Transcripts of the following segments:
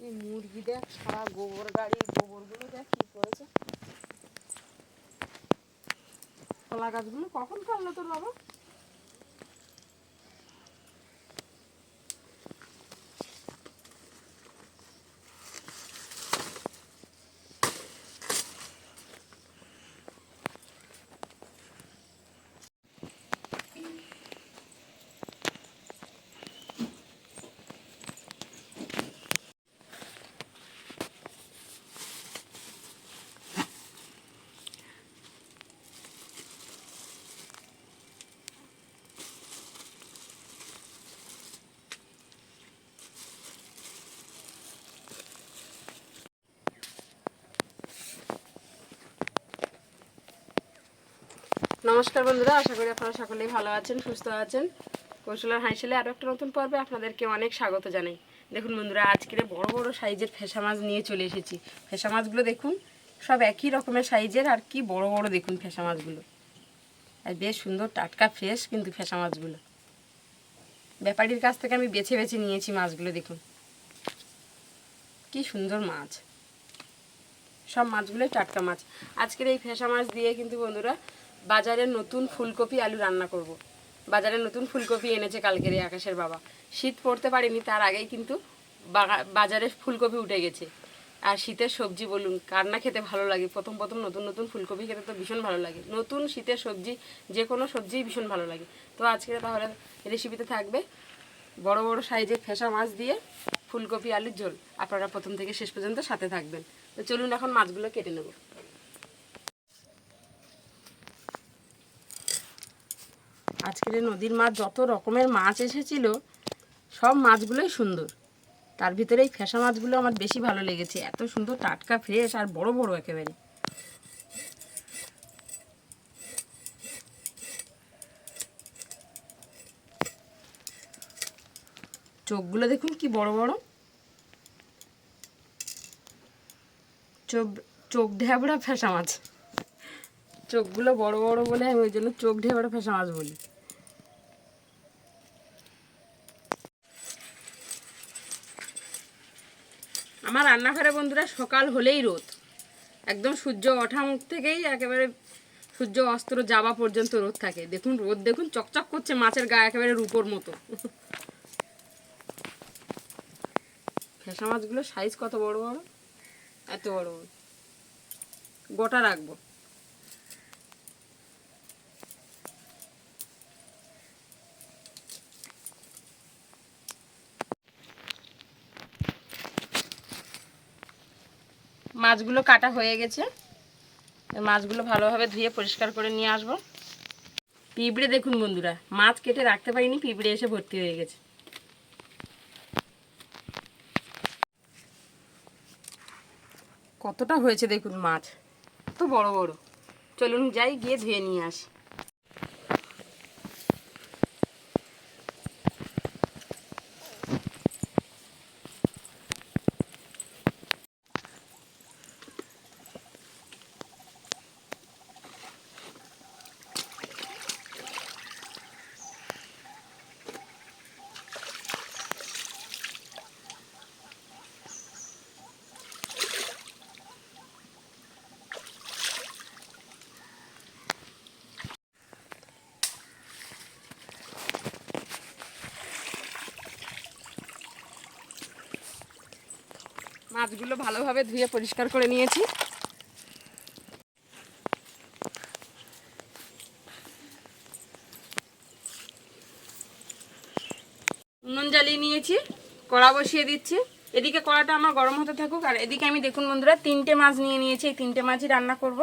এই মুরগি দেখ, সারা গোবর গাড়ির গোবরগুলো দেখ কি করেছে। কলা গাছগুলো কখন কাটলো তোর বাবা? নমস্কার বন্ধুরা, আশা করি আপনারা সকলেই ভালো আছেন, সুস্থ আছেন। কৌশলার হাঁসেলে আরও একটা নতুন পর্বে আপনাদেরকে অনেক স্বাগত জানাই। দেখুন বন্ধুরা, আজকে বড় বড় সাইজের ফেসা মাছ নিয়ে চলে এসেছি। ফেসা মাছগুলো দেখুন, সব একই রকমের সাইজের, আর কি বড় বড় দেখুন ফেসা মাছগুলো। আর বেশ সুন্দর টাটকা ফ্রেশ কিন্তু ফেসা মাছগুলো। ব্যাপারীর কাছ থেকে আমি বেছে বেছে নিয়েছি মাছগুলো। দেখুন কি সুন্দর মাছ, সব মাছগুলোই টাটকা মাছ। আজকের এই ফেসা মাছ দিয়ে কিন্তু বন্ধুরা বাজারের নতুন ফুলকপি আলু রান্না করব। বাজারের নতুন ফুলকপি এনেছে কালকের এই আকাশের বাবা। শীত পড়তে পারেনি তার আগেই কিন্তু বাজারে ফুলকপি উঠে গেছে। আর শীতের সবজি বলুন, কার না খেতে ভালো লাগে। প্রথম প্রথম নতুন নতুন ফুলকপি খেতে তো ভীষণ ভালো লাগে। নতুন শীতের সবজি, যে কোনো সবজিই ভীষণ ভালো লাগে। তো আজকে তাহলে রেসিপিতে থাকবে বড় বড় সাইজের ফেসা মাছ দিয়ে ফুলকপি আলুর ঝোল। আপনারা প্রথম থেকে শেষ পর্যন্ত সাথে থাকবেন। তো চলুন এখন মাছগুলো কেটে নেব। আজকের নদীর মাছ যত রকমের মাছ এসেছিল, সব মাছগুলোই সুন্দর। তার ভিতরে এই ফেসা মাছগুলো আমার বেশি ভালো লেগেছে। এত সুন্দর টাটকা ফ্রেশ আর বড় বড় একেবারে। চোখগুলো দেখুন কি বড় বড়। চোখ ঢেবড়া ফেসা মাছ। চোখগুলো বড় বড় বলে আমি ওই জন্য চোখ ঢেবড়া ফেসা মাছ বলি। আমার রান্নাঘরে বন্ধুরা সকাল হলেই রোদ, একদম সূর্য ওঠা মুখ থেকেই একেবারে সূর্য অস্ত যাওয়া পর্যন্ত রোদ থাকে। দেখুন রোদ দেখুন চকচক করছে, মাছের গায়ে একেবারে রূপোর মতো। ফেসা মাছগুলোর সাইজ কত বড় বড়, এত বড় বড়। গোটা রাখবো। মাছগুলো কাটা হয়ে গেছে, মাছগুলো ভালোভাবে ধুয়ে পরিষ্কার করে নিয়ে আসবো। পিঁপড়ে দেখুন বন্ধুরা, মাছ কেটে রাখতে পারিনি, পিঁপড়ে এসে ভর্তি হয়ে গেছে। কতটা হয়েছে দেখুন মাছ, এত বড় বড়। চলুন যাই, গিয়ে ধুয়ে নিয়ে আসি। মাছগুলো ভালোভাবে ধুয়ে পরিষ্কার করে নিয়েছি। উনুন জ্বালিয়ে নিয়েছি, কড়া বসিয়ে দিচ্ছি। এদিকে কড়াটা আমার গরম হতে থাকুক, আর এদিকে আমি দেখুন বন্ধুরা 3টে মাছ নিয়ে নিয়েছি। এই 3টে মাছই রান্না করব।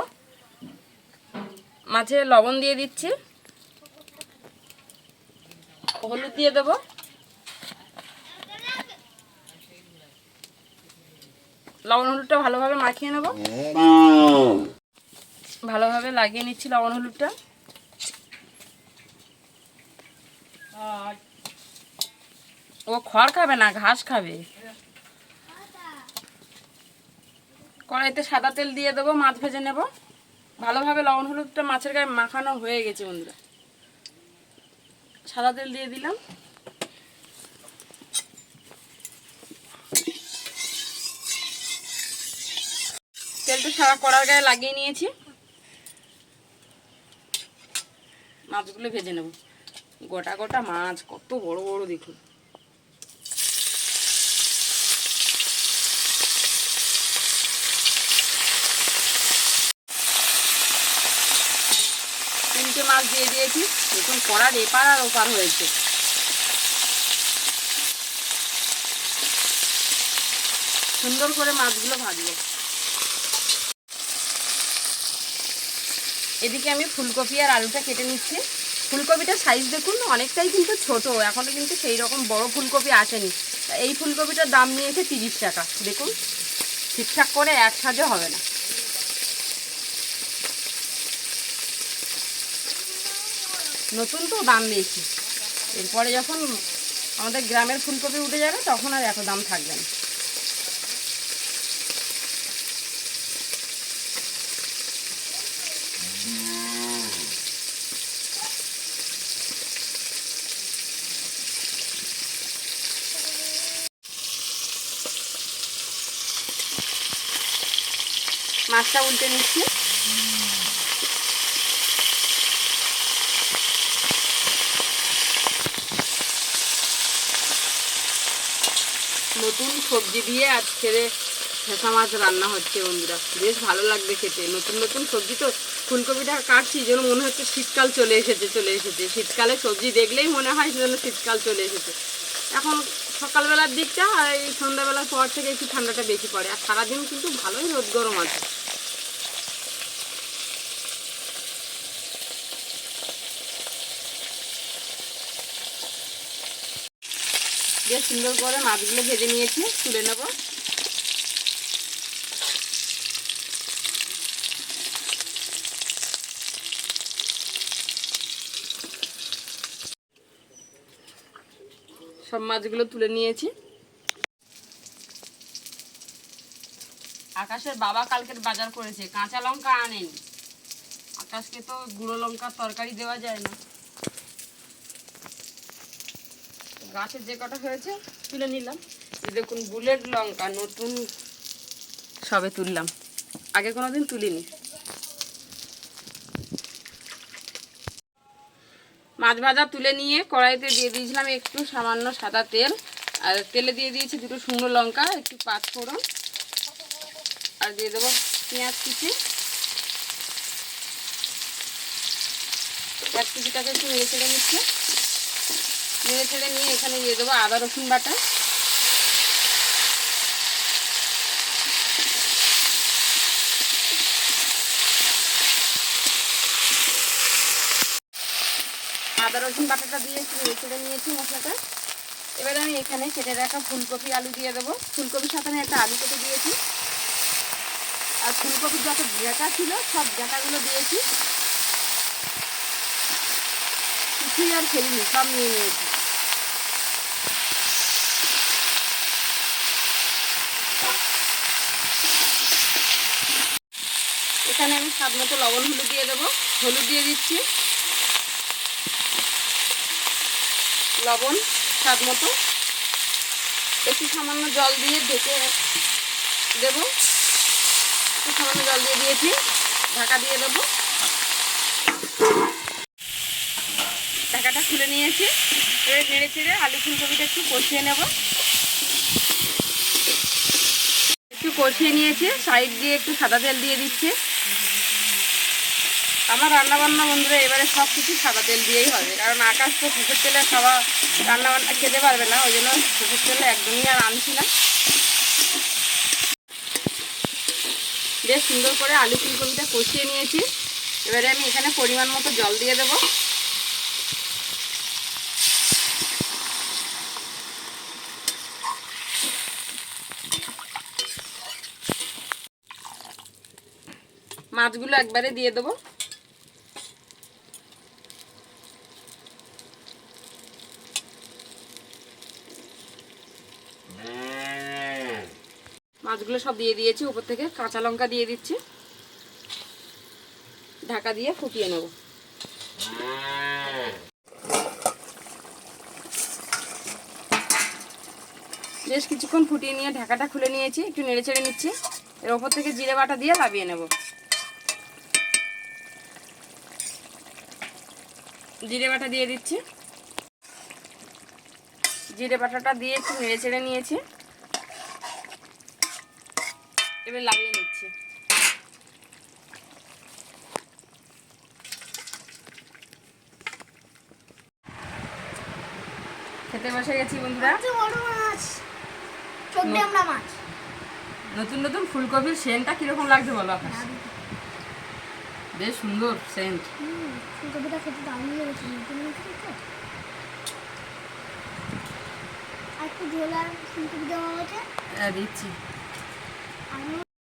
মাছে লবণ দিয়ে দিচ্ছি, হলুদ দিয়ে দেবো, লবণ হলুদটা ভালোভাবে মাখিয়ে নেব। ভালোভাবে লাগিয়ে নিচ্ছি লবণ হলুদটা। ও খড় খাবে না, ঘাস খাবে। কড়াইতে সাদা তেল দিয়ে দেবো, মাছ ভেজে নেব। ভালোভাবে লবণ হলুদটা মাছের গায়ে মাখানো হয়ে গেছে বন্ধুরা। সাদা তেল দিয়ে দিলাম। তেলটা সারা কড়ার গায়ে লাগিয়ে নিয়েছি, মাছগুলো ভেজে নেব। গোটা গোটা মাছ, কত বড় বড় দেখুন। তিনটে মাছ দিয়ে দিয়েছি, দেখুন কড়ার এপার আর ওপার হয়েছে। সুন্দর করে মাছগুলো ভাজবো। এদিকে আমি ফুলকপি আর আলুটা কেটে নিচ্ছি। ফুলকপিটার সাইজ দেখুন অনেকটাই কিন্তু ছোট, এখনো কিন্তু সেই রকম বড় ফুলকপি আসেনি। এই ফুলকপিটার দাম নিয়েছে 30 টাকা। দেখুন ঠিকঠাক করে একসাথে হবে না। নতুন তো দাম বেশি, এরপরে যখন আমাদের গ্রামের ফুলকপি উঠে যাবে তখন আর এত দাম থাকবে না। মাছটা উল্টে নিচ্ছি। নতুন সবজি দিয়ে আজকে ফেসা মাছ রান্না হচ্ছে বন্ধুরা, বেশ ভালো লাগবে খেতে। নতুন নতুন সবজি তো, ফুলকপিটা কাটছি যেন মনে হচ্ছে শীতকাল চলে এসেছে। শীতকালে সবজি দেখলেই মনে হয় যেন শীতকাল চলে এসেছে। এখন সকালবেলার দিকটা আর এই সন্ধ্যাবেলার পর থেকে একটু ঠান্ডাটা বেশি পড়ে, আর সারাদিন কিন্তু ভালোই রোদ গরম আছে। বেশ সুন্দর করে মাছগুলো ভেজে নিয়েছি, তুলে নেব। সব মাছগুলো তুলে নিয়েছি। আকাশের বাবা কালকের বাজার করেছে, কাঁচা লঙ্কা আনেনি। আকাশকে তো গুঁড়ো লঙ্কার তরকারি দেওয়া যায় না। গাছের যে কটা হয়েছে তুলে নিলাম। দেখুন বুলেট লঙ্কা নতুন সবে তুললাম, আগে কোনোদিন তুলিনি। মাছ ভাজা তুলে নিয়ে কড়াইতে দিয়ে দিয়েছিলাম একটু সামান্য সাদা তেল, আর তেলে দিয়ে দিয়েছি দুটো শুকনো লঙ্কা, একটু পাঁচফোড়ন, আর দিয়ে দেবো পেঁয়াজ কুচি। পেঁয়াজ কুচিটাকে একটু নেড়ে ছেড়ে নিচ্ছে। নেড়ে ছেড়ে নিয়ে এখানে দিয়ে দেবো আদা রসুন বাটা। আদা রসুন বাটাটা দিয়ে একটু নেড়ে ছেড়ে নিয়েছি মশলাটা। এবারে আমি এখানে কেটে রাখা ফুলকপি আলু দিয়ে দেবো। ফুলকপির সাথে আমি একটা আলু কেটে দিয়েছি, আর ফুলকপির যত ডাঁটা ছিল সব ডাঁটাগুলো দিয়েছি, কিছুই আর ফেলিনি, সব নিয়ে নিয়েছি। এখানে আমি স্বাদ মতো লবণ হলুদ দিয়ে দেবো। হলুদ দিয়ে দিচ্ছি, লবণ স্বাদ মতো, একটু সামান্য জল দিয়ে ঢেকে দেবো। একটু সামান্য জল দিয়ে দিয়েছি, ঢাকা দিয়ে দেবো। ঢাকাটা খুলে নিয়েছি। এবার নেড়ে চেড়ে আলু ফুলকপিটা একটু কষিয়ে নেব। একটু কষিয়ে নিয়েছি, সাইড দিয়ে একটু সাদা তেল দিয়ে দিচ্ছি। আমার রান্নাবান্না বন্ধুরা এবারে সব কিছু সাদা তেল দিয়েই হবে, কারণ আকাশ তো সরষের তেলে খাওয়া রান্নাবান্না খেতে পারবে না, ওই জন্য সরষের তেলে একদমই আর আনছি না। বেশ সুন্দর করে আলু ফুলকপিটা কষিয়ে নিয়েছি। এবারে আমি এখানে পরিমাণ মতো জল দিয়ে দেবো। মাছগুলো একবারে দিয়ে দেবো। মাছগুলো সব দিয়ে দিয়েছি, উপর থেকে কাঁচা লঙ্কা দিয়ে দিচ্ছি, ঢাকা দিয়ে ফুটিয়ে নেব। বেশ কিছুক্ষণ ফুটিয়ে নিয়ে ঢাকাটা খুলে নিয়েছি, একটু নেড়ে চেড়ে নিচ্ছি। এর ওপর থেকে জিরে বাটা দিয়ে লাবিয়ে নেব। জিরে বাটা দিয়ে দিচ্ছি। জিরে বাটাটা দিয়ে একটু নেড়ে চেড়ে নিয়েছি, এবার লাগিয়ে নিচ্ছি। খেতে বসে গেছি বন্ধুরা। নতুন নতুন ফুলকপির সেন্টটা কিরকম লাগছে বলো আকাশ? বেশ সুন্দর সেন্ট। ফুলকপিটা খেতে দারুণ লেগেছে। আর একটু ঝোল আর ফুলকপি দেওয়া হয়েছে। হ্যাঁ দিচ্ছি।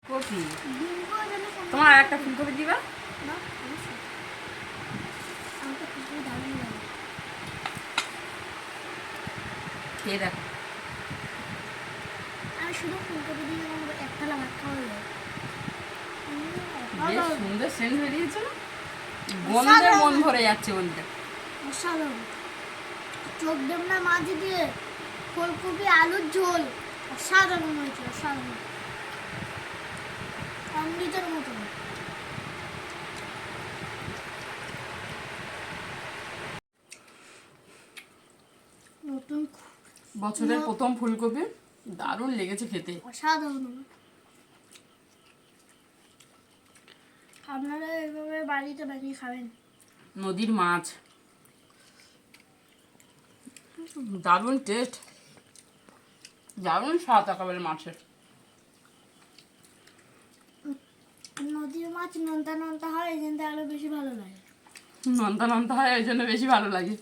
কপি ডিম করে দিলে তোমার আর একটা ফুলকপি দিবা? না, অবশ্যই। আমার তো ফুলকপি দারুণ লাগে। খেয়ে দেখো। আমি শুধু ফুলকপি দিয়ে আমার একটা ভাত খাওয়া যায়। বেশ সুন্দর সেন্ট বেরিয়েছে না? গন্ধে মন ভরে যাচ্ছে বন্ধুরা। অসাধারণ। চোখ দেবনা মাছ দিয়ে ফুলকপি আলুর ঝোল অসাধারণ হয়েছে, অসাধারণ, অমৃতের মতো। নতুন বছরের প্রথম ফুলকপি দারুণ লেগেছে খেতে, অসাধারণ। আপনারা এভাবে বাড়িতে বানিয়ে খাবেন। নদীর মাছ, দারুণ টেস্ট, দারুণ স্বাদ একেবারে মাছের। নদীর মাছ নোনতা নোনতা হয়, এই জন্য আরো বেশি ভালো লাগে। নন্তা নন্তা হয় ওই জন্য বেশি ভালো লাগে।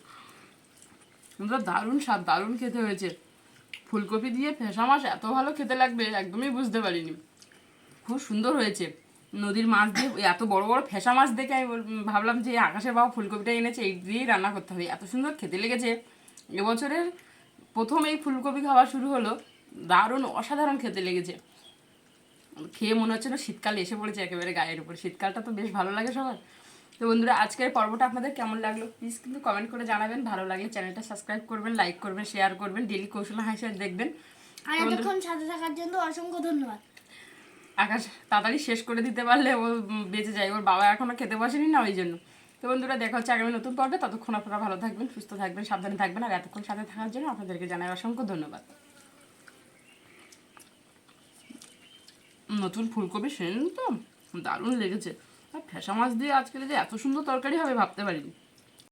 কিন্তু দারুণ স্বাদ, দারুণ খেতে হয়েছে। ফুলকপি দিয়ে ফেসা মাছ এত ভালো খেতে লাগবে একদমই বুঝতে পারিনি। খুব সুন্দর হয়েছে। নদীর মাছ দিয়ে এত বড় বড় ফেসা মাছ দেখে আমি ভাবলাম যে আকাশের বাবা ফুলকপিটা এনেছে, এই দিয়েই রান্না করতে হবে। এত সুন্দর খেতে লেগেছে। এবছরের প্রথম এই ফুলকপি খাওয়া শুরু হলো, দারুণ অসাধারণ খেতে লেগেছে। খেয়ে মনে হচ্ছে না শীতকাল এসে পড়েছে একেবারে গায়ের উপর। শীতকালটা তো বেশ ভালো লাগে সবার। তো বন্ধুরা আজকের পর্বটা আপনাদের কেমন লাগলো প্লিজ কিন্তু কমেন্ট করে জানাবেন। ভালো লাগলে চ্যানেলটা সাবস্ক্রাইব করবেন, লাইক করবেন, শেয়ার করবেন, ডেলি কৌশল হাসির দেখবেন। আর এতক্ষণ সাথে থাকার জন্য অসংখ্য ধন্যবাদ। আকাশ তাড়াতাড়ি শেষ করে দিতে পারলে ও বেঁচে যায়, ওর বাবা এখনো খেতে বসেনি না ওই জন্য। তো বন্ধুরা দেখা হচ্ছে আগামী নতুন পর্বে, ততক্ষণ আপনারা ভালো থাকবেন, সুস্থ থাকবেন, সাবধানে থাকবেন। আর এতক্ষণ সাথে থাকার জন্য আপনাদেরকে জানাই অসংখ্য ধন্যবাদ। নতুন ফুলকপি সেন তো দারুণ লেগেছে। আর ফেসা মাছ দিয়ে আজকে যে এত সুন্দর তরকারি হবে ভাবতে পারিনি।